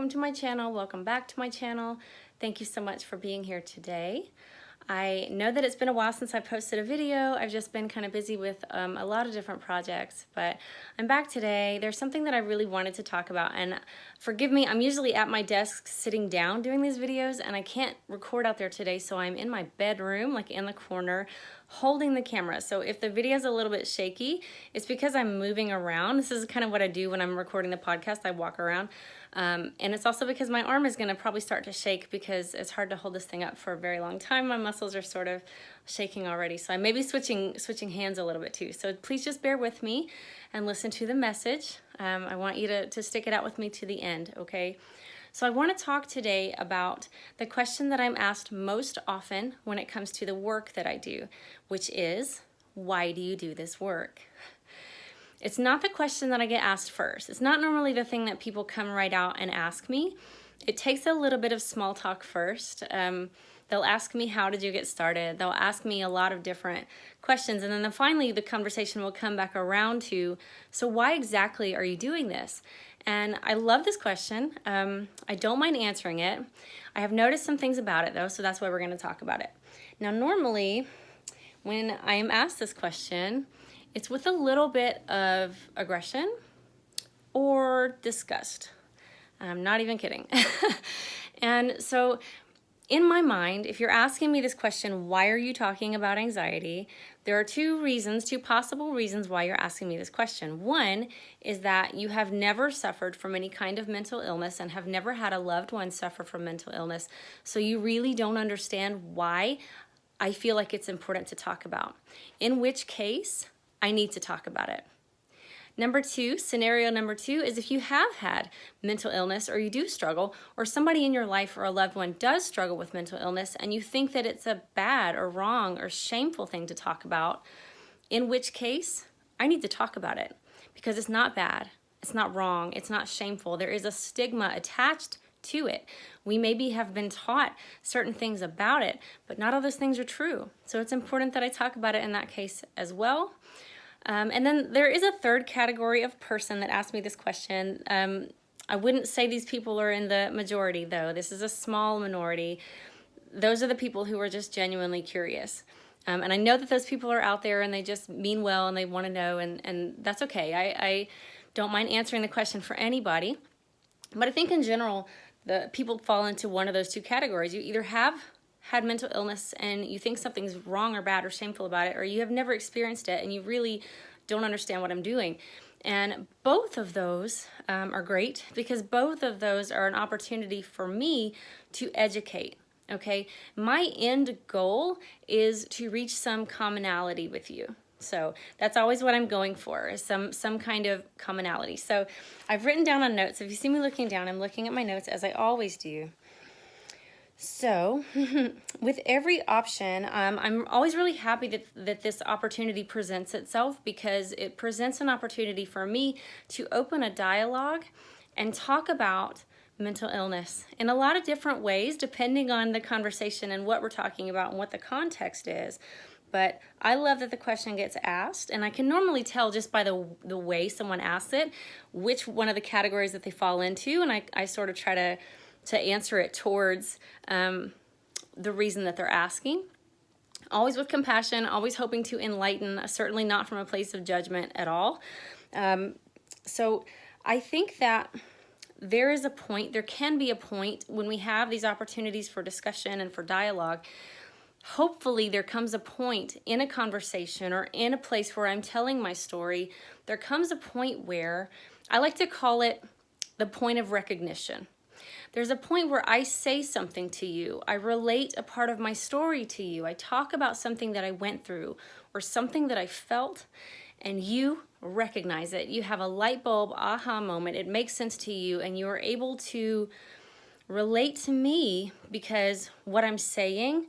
welcome to my channel. Welcome back to my channel. Thank you so much for being here today. I know that it's been a while since I posted a video. I've just been kind of busy with a lot of different projects, but I'm back today. There's something that I really wanted to talk about, and forgive me, I'm usually at my desk sitting down doing these videos, and I can't record out there today, so I'm in my bedroom, like in the corner, holding the camera. So if the video is a little bit shaky, it's because I'm moving around. This is kind of what I do when I'm recording the podcast. I walk around. And it's also because my arm is going to probably start to shake because it's hard to hold this thing up for a very long time. My muscles are sort of shaking already. So I may be switching hands a little bit too. So please just bear with me and listen to the message. I want you to stick it out with me to the end, okay? So I want to talk today about the question that I'm asked most often when it comes to the work that I do, which is, why do you do this work? It's not the question that I get asked first. It's not normally the thing that people come right out and ask me. It takes a little bit of small talk first. They'll ask me, how did you get started? They'll ask me a lot of different questions. And then finally, the conversation will come back around to, so why exactly are you doing this? And I love this question. I don't mind answering it. I have noticed some things about it though, so that's why we're going to talk about it. Now, normally, when I am asked this question, it's with a little bit of aggression or disgust. I'm not even kidding. And so in my mind, if you're asking me this question, why are you talking about anxiety? There are two possible reasons why you're asking me this question. One is that you have never suffered from any kind of mental illness and have never had a loved one suffer from mental illness. So you really don't understand why I feel like it's important to talk about. In which case, I need to talk about it. Scenario number two is if you have had mental illness or you do struggle, or somebody in your life or a loved one does struggle with mental illness and you think that it's a bad or wrong or shameful thing to talk about, in which case I need to talk about it because it's not bad, it's not wrong, it's not shameful. There is a stigma attached to it. We maybe have been taught certain things about it, but not all those things are true. So it's important that I talk about it in that case as well. And then there is a third category of person that asked me this question. I wouldn't say these people are in the majority, though. This is a small minority. Those are the people who are just genuinely curious. And I know that those people are out there and they just mean well and they want to know, and that's okay. I don't mind answering the question for anybody. But I think in general, the people fall into one of those two categories. You either have had mental illness and you think something's wrong or bad or shameful about it, or you have never experienced it and you really don't understand what I'm doing. And both of those are great because both of those are an opportunity for me to educate, okay? My end goal is to reach some commonality with you. So that's always what I'm going for, is some kind of commonality. So I've written down on notes. If you see me looking down, I'm looking at my notes as I always do. So with every option, I'm always really happy that this opportunity presents itself because it presents an opportunity for me to open a dialogue and talk about mental illness in a lot of different ways, depending on the conversation and what we're talking about and what the context is. But I love that the question gets asked, and I can normally tell just by the way someone asks it, which one of the categories that they fall into, and I sort of try to answer it towards the reason that they're asking. Always with compassion, always hoping to enlighten, certainly not from a place of judgment at all. So I think that there can be a point when we have these opportunities for discussion and for dialogue. Hopefully there comes a point in a conversation or in a place where I'm telling my story, there comes a point where I like to call it the point of recognition. There's a point where I say something to you. I relate a part of my story to you. I talk about something that I went through or something that I felt, and you recognize it. You have a light bulb aha moment. It makes sense to you, and you are able to relate to me because what I'm saying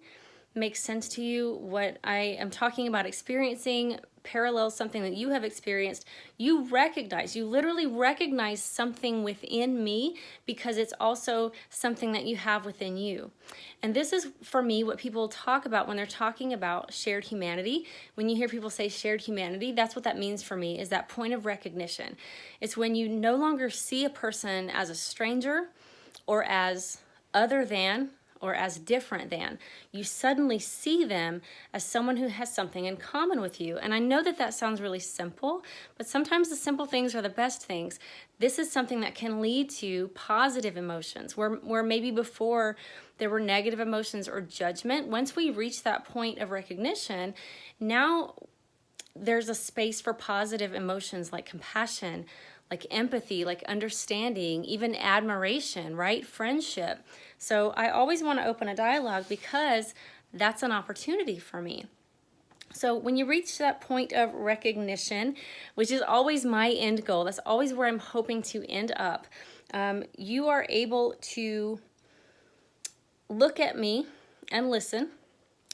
makes sense to you. What I am talking about experiencing parallels something that you have experienced. You literally recognize something within me because it's also something that you have within you. And this is, for me, what people talk about when they're talking about shared humanity. When you hear people say shared humanity, that's what that means for me, is that point of recognition. It's when you no longer see a person as a stranger, or as other than or as different than. You suddenly see them as someone who has something in common with you. And I know that that sounds really simple, but sometimes the simple things are the best things. This is something that can lead to positive emotions, where maybe before there were negative emotions or judgment. Once we reach that point of recognition, now there's a space for positive emotions like compassion, like empathy, like understanding, even admiration, right? Friendship. So I always want to open a dialogue because that's an opportunity for me. So when you reach that point of recognition, which is always my end goal, that's always where I'm hoping to end up, you are able to look at me and listen.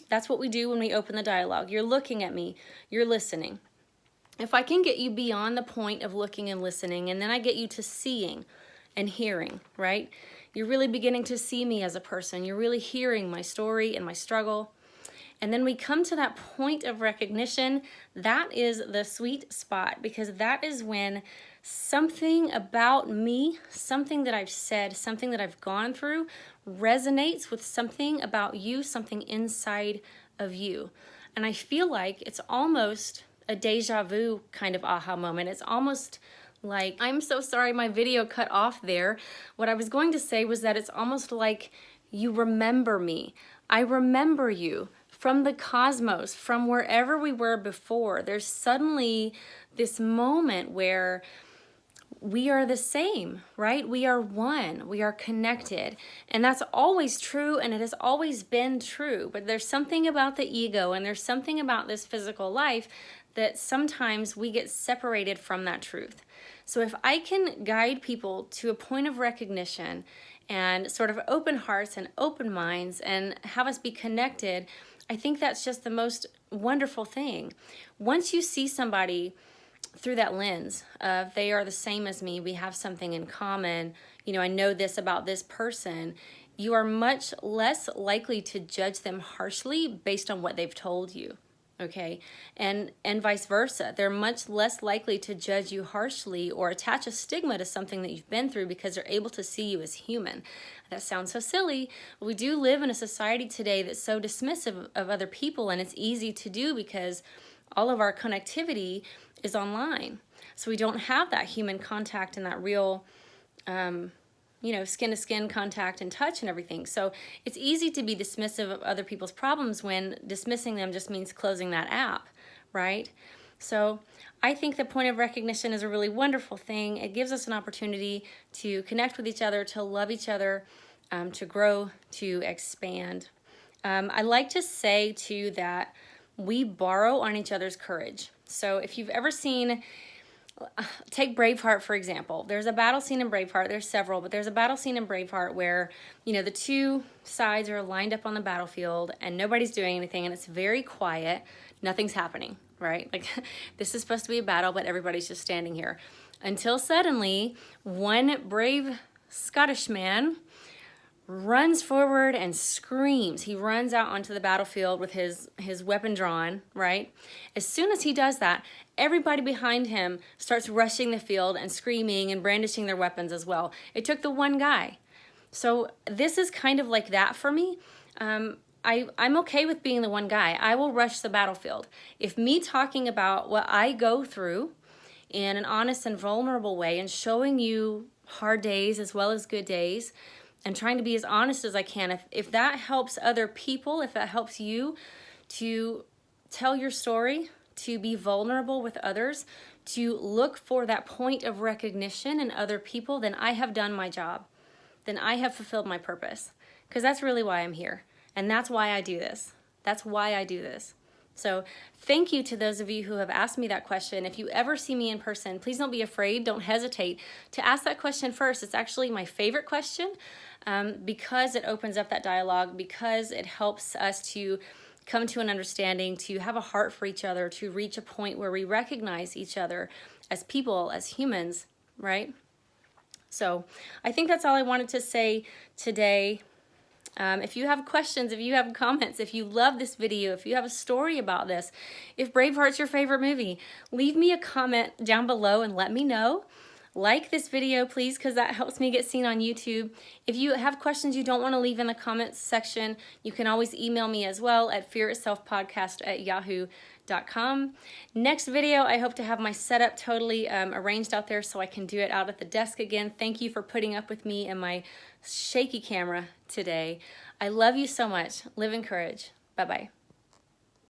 That's what we do when we open the dialogue. You're looking at me, you're listening. If I can get you beyond the point of looking and listening, and then I get you to seeing and hearing, right? You're really beginning to see me as a person. You're really hearing my story and my struggle. And then we come to that point of recognition. That is the sweet spot, because that is when something about me, something that I've said, something that I've gone through resonates with something about you, something inside of you. And I feel like it's almost a deja vu kind of aha moment. It's almost like, I'm so sorry my video cut off there. What I was going to say was that it's almost like you remember me. I remember you from the cosmos, from wherever we were before. There's suddenly this moment where we are the same, right? We are one, we are connected. And that's always true, and it has always been true. But there's something about the ego, and there's something about this physical life that sometimes we get separated from that truth. So if I can guide people to a point of recognition and sort of open hearts and open minds and have us be connected, I think that's just the most wonderful thing. Once you see somebody through that lens of they are the same as me, we have something in common, I know this about this person, you are much less likely to judge them harshly based on what they've told you. Okay, and vice versa. They're much less likely to judge you harshly or attach a stigma to something that you've been through because they're able to see you as human. That sounds so silly, but we do live in a society today that's so dismissive of other people, and it's easy to do because all of our connectivity is online. So we don't have that human contact and that real skin-to-skin contact and touch and everything. So it's easy to be dismissive of other people's problems when dismissing them just means closing that app, right? So I think the point of recognition is a really wonderful thing. It gives us an opportunity to connect with each other, to love each other, to grow, to expand. I like to say, too, that we borrow on each other's courage. So if you've ever seen... Take Braveheart, for example. There's a battle scene in Braveheart. There's several, but there's a battle scene in Braveheart where, the two sides are lined up on the battlefield and nobody's doing anything, and it's very quiet. Nothing's happening, right? Like, this is supposed to be a battle, but everybody's just standing here. Until suddenly, one brave Scottish man runs forward and screams. He runs out onto the battlefield with his weapon drawn, right? As soon as he does that, everybody behind him starts rushing the field and screaming and brandishing their weapons as well. It took the one guy. So this is kind of like that for me. I'm okay with being the one guy. I will rush the battlefield. If me talking about what I go through in an honest and vulnerable way and showing you hard days as well as good days, and trying to be as honest as I can, if that helps other people, if that helps you to tell your story, to be vulnerable with others, to look for that point of recognition in other people, then I have done my job. Then I have fulfilled my purpose. Because that's really why I'm here. And that's why I do this. That's why I do this. So thank you to those of you who have asked me that question. If you ever see me in person, please don't be afraid. Don't hesitate to ask that question first. It's actually my favorite question because it opens up that dialogue, because it helps us to come to an understanding, to have a heart for each other, to reach a point where we recognize each other as people, as humans, right? So I think that's all I wanted to say today. If you have questions, if you have comments, if you love this video, if you have a story about this, if Braveheart's your favorite movie, leave me a comment down below and let me know. Like this video, please, because that helps me get seen on YouTube. If you have questions you don't want to leave in the comments section, you can always email me as well at fearitselfpodcast@yahoo.com. Next video, I hope to have my setup totally arranged out there so I can do it out at the desk again. Thank you for putting up with me and my shaky camera today. I love you so much. Live in courage. Bye-bye.